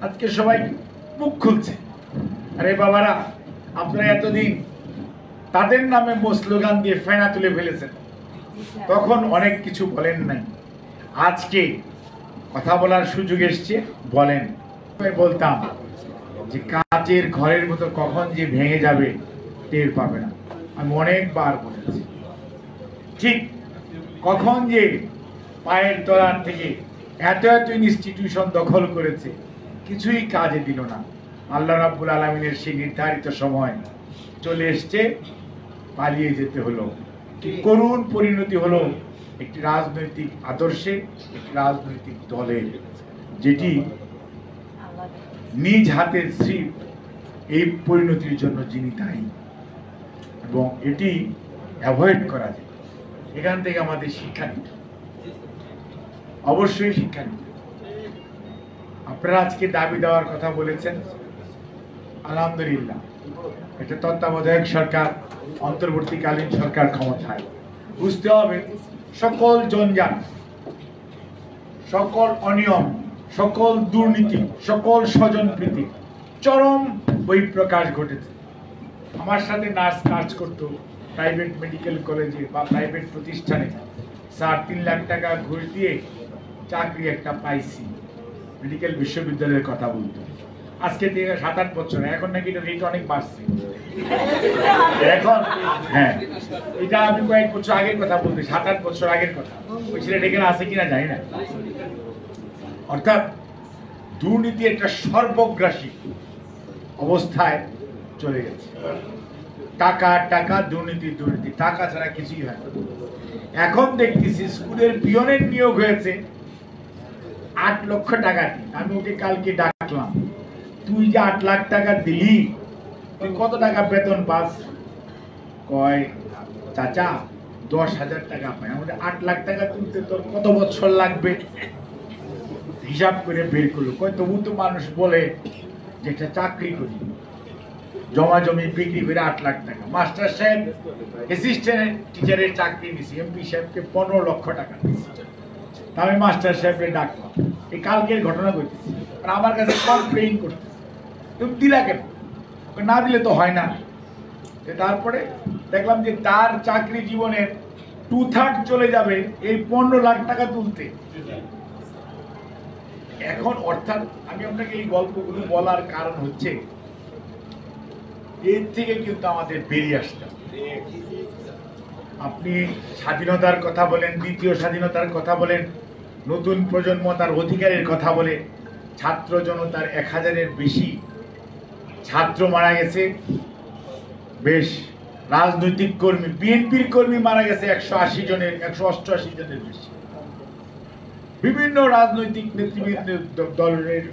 আজকে সবাই মুখ খুলছে। আরে বাবারা, আপনারা এতদিন তাদের নামে স্লোগান দিয়ে ফেনা তুলে ফেলেছেন, তখন অনেক কিছু বলেন নাই। আজকে কথা বলার সুযোগ এসছে, বলেন। বলতাম যে কাচের ঘরের মতো কখন যে ভেঙে যাবে টের পাবে না। আমি অনেকবার বলেছি, ঠিক কখন যে পায়ের তলার থেকে এত এত ইনস্টিটিউশন দখল করেছে, কিছুই কাজে দিল না। আল্লাহ রাব্বুল আলামিনের সেই নির্ধারিত সময় চলে এসছে, পালিয়ে যেতে হলো। করুণ পরিণতি হলো একটি রাজনৈতিক আদর্শে, একটি রাজনৈতিক দলের, যেটি নিজ হাতের স্ত্রীপ এই পরিণতির জন্য যিনি দায়ী, এবং এটি অ্যাভয়েড করা যায়। এখান থেকে আমাদের শিক্ষা নিতে, অবশ্যই শিক্ষা নিতে। আপনারা আজকে দাবি দেওয়ার কথা বলেছেন, আলহামদুলিল্লাহ, এটা তত্ত্বাবধায়ক সরকার, অন্তর্বর্তীকালীন সরকার ক্ষমতায়। বুঝতে হবে সকল জঞ্জাল, সকল অনিয়ম, সকল দুর্নীতি, সকল স্বজনপ্রীতি চরম বহিঃপ্রকাশ ঘটেছে। আমার সাথে নার্স কাজ করতো প্রাইভেট মেডিকেল কলেজে বা প্রাইভেট প্রতিষ্ঠানে, 3.5 লাখ টাকা ঘুষ দিয়ে চাকরি একটা পাইছি, মেডিকেল বিশ্ববিদ্যালয়ের কথা বলতো। আজকে থেকে 7-8 বছর, এখন নাকি এটা রেট অনেক বাড়ছে এখন। হ্যাঁ, এটা আমি কয়েক বছর আগের কথা বলতে, 7-8 বছর আগের কথা। ওই ছেলেটা এখানে আছে কিনা জানি না। অর্থাৎ দুর্নীতি একটা সর্বগ্রাসী অবস্থায় চলে গেছে। টাকা টাকা, দুর্নীতি দুর্নীতি, টাকা ছাড়া কিছুই হয় না। এখন দেখতেছি স্কুলের পিয়নের নিয়োগ হয়েছে 8 লক্ষ টাকা। আমি ওকে কালকে ডাকলাম, তুই যে 8 লাখ টাকা দিলি, তুই কত টাকা বেতন পাস? কয় চাচা 10,000 টাকা পাই। আমাদের 8 লাখ টাকা তুলতে তোর কত বছর লাগবে? হিসাব করে বের করলো। কয় তবু তো মানুষ বলে যে একটা চাকরি করি, জমা জমি বিক্রি করে 8 লাখ টাকা। মাস্টার সাহেব অ্যাসিস্ট্যান্ট টিচারের চাকরি নিছি, এমপি সাহেবকে 15 লক্ষ টাকা দিচ্ছি। আমি মাস্টার সাহেবকে ডাকলাম, এই কালকের ঘটনা করতেছি, আর আমার কাছে কমপ্লেইন করতেছে, তুমি দিলা কেন? না দিলে তো হয় না। তারপরে দেখলাম যে তার চাকরি জীবনের 2/3 চলে যাবে এই 15 লাখ টাকা তুলতে। এখন অর্থাৎ আমি আপনাকে এই গল্পগুলো বলার কারণ হচ্ছে, এর থেকে কিন্তু আমাদের বেরিয়ে আসতে হবে। আপনি স্বাধীনতার কথা বলেন, দ্বিতীয় স্বাধীনতার কথা বলেন, নতুন প্রজন্ম তার অধিকারের কথা বলে, ছাত্র জনতার 1000-এর বেশি ছাত্র মারা গেছে, বেশ রাজনৈতিক কর্মী, বিএনপির কর্মী মারা গেছে 180 জনের, 188 জনের বেশি। বিভিন্ন রাজনৈতিক নেতৃবৃন্দ দলের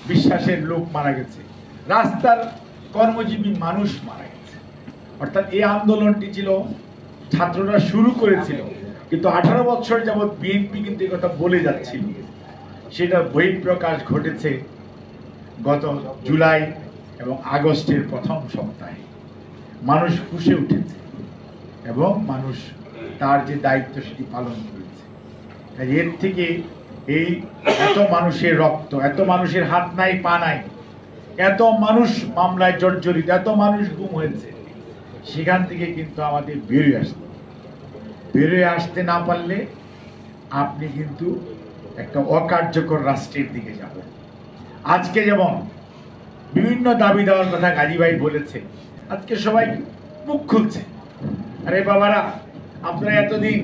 বিশ্বাসের লোক মারা গেছে, রাস্তার কর্মজীবী মানুষ মারা গেছে। অর্থাৎ এই আন্দোলনটি ছিল, ছাত্ররা শুরু করেছিল, কিন্তু 18 বছর যাবৎ বিএনপি কিন্তু এই কথা বলে যাচ্ছিল। সেটা বহিঃপ্রকাশ ঘটেছে গত জুলাই এবং আগস্টের প্রথম সপ্তাহে। মানুষ ফুঁসে উঠেছে এবং মানুষ তার যে দায়িত্ব সেটি পালন করেছে। এর থেকে এই এত মানুষের রক্ত, এত মানুষের হাত নাই পা নাই, এত মানুষ মামলায় জর্জরিত, এত মানুষ গুম হয়েছে, সেখান থেকে কিন্তু আমাদের বেরিয়ে আসতে না পারলে আপনি কিন্তু একটা অকার্যকর রাষ্ট্রের দিকে যাবেন। আজকে যেমন বিভিন্ন দাবি দেওয়ার কথা গাজী ভাই বলেছে, আজকে সবাই মুখ খুলছে। আরে বাবারা, আপনারা এতদিন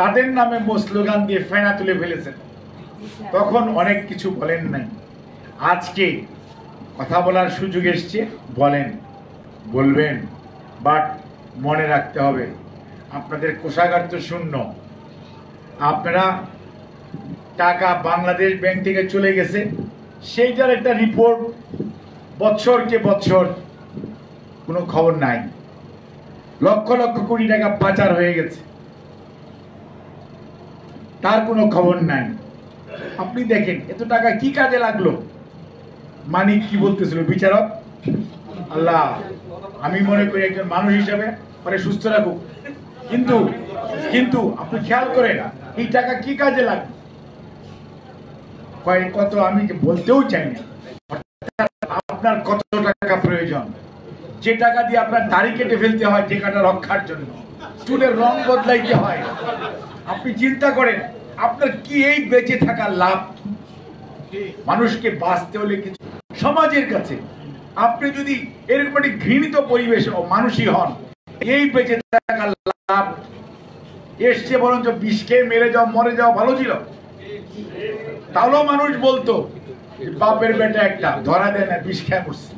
তাদের নামে স্লোগান দিয়ে ফেনা তুলে ফেলেছেন, তখন অনেক কিছু বলেন নাই। আজকে কথা বলার সুযোগ এসছে, বলেন, বলবেন। বাট মনে রাখতে হবে, আপনাদের কোষাগার তো শূন্য। আপনারা টাকা বাংলাদেশ ব্যাংক থেকে চলে গেছে, সেইটার একটা রিপোর্ট বছরকে বছর কোনো খবর নাই। লক্ষ লক্ষ কোটি টাকা পাচার হয়ে গেছে, তার কোনো খবর নাই। আপনি দেখেন এত টাকা কি কাজে লাগলো। মানিক কি বলতেছিল, বিচারক, আল্লাহ আমি মনে করি একজন মানুষ হিসাবে পরে সুস্থ রাখুক, কিন্তু কিন্তু আপনি খেয়াল করেন এই টাকা কি কাজে লাগবে। কত আমি বলতেও চাই না, আপনার কত টাকা প্রয়োজন, যে টাকা দিয়ে আপনার দাড়ি কেটে ফেলতে হয় টেকাটা রক্ষার জন্য, চুলের রং বদলাইতে হয়, আপনি চিন্তা করেন আপনার কি এই বেঁচে থাকার লাভ? মানুষকে বাঁচতে হলে কিছু সমাজের কাছে আপনি যদি এরকম একটি ঘৃণিত পরিবেশ ও মানুষই হন, এই বেঁচে থাকার লাভ এসছে বরঞ্চ বিষ খেয়ে মেরে যাও মরে যাও ভালো ছিল। তাহলেও মানুষ বলতো বাপের বেটা একটা ধরা দেয় না, বিষ খেয়ে মরছে।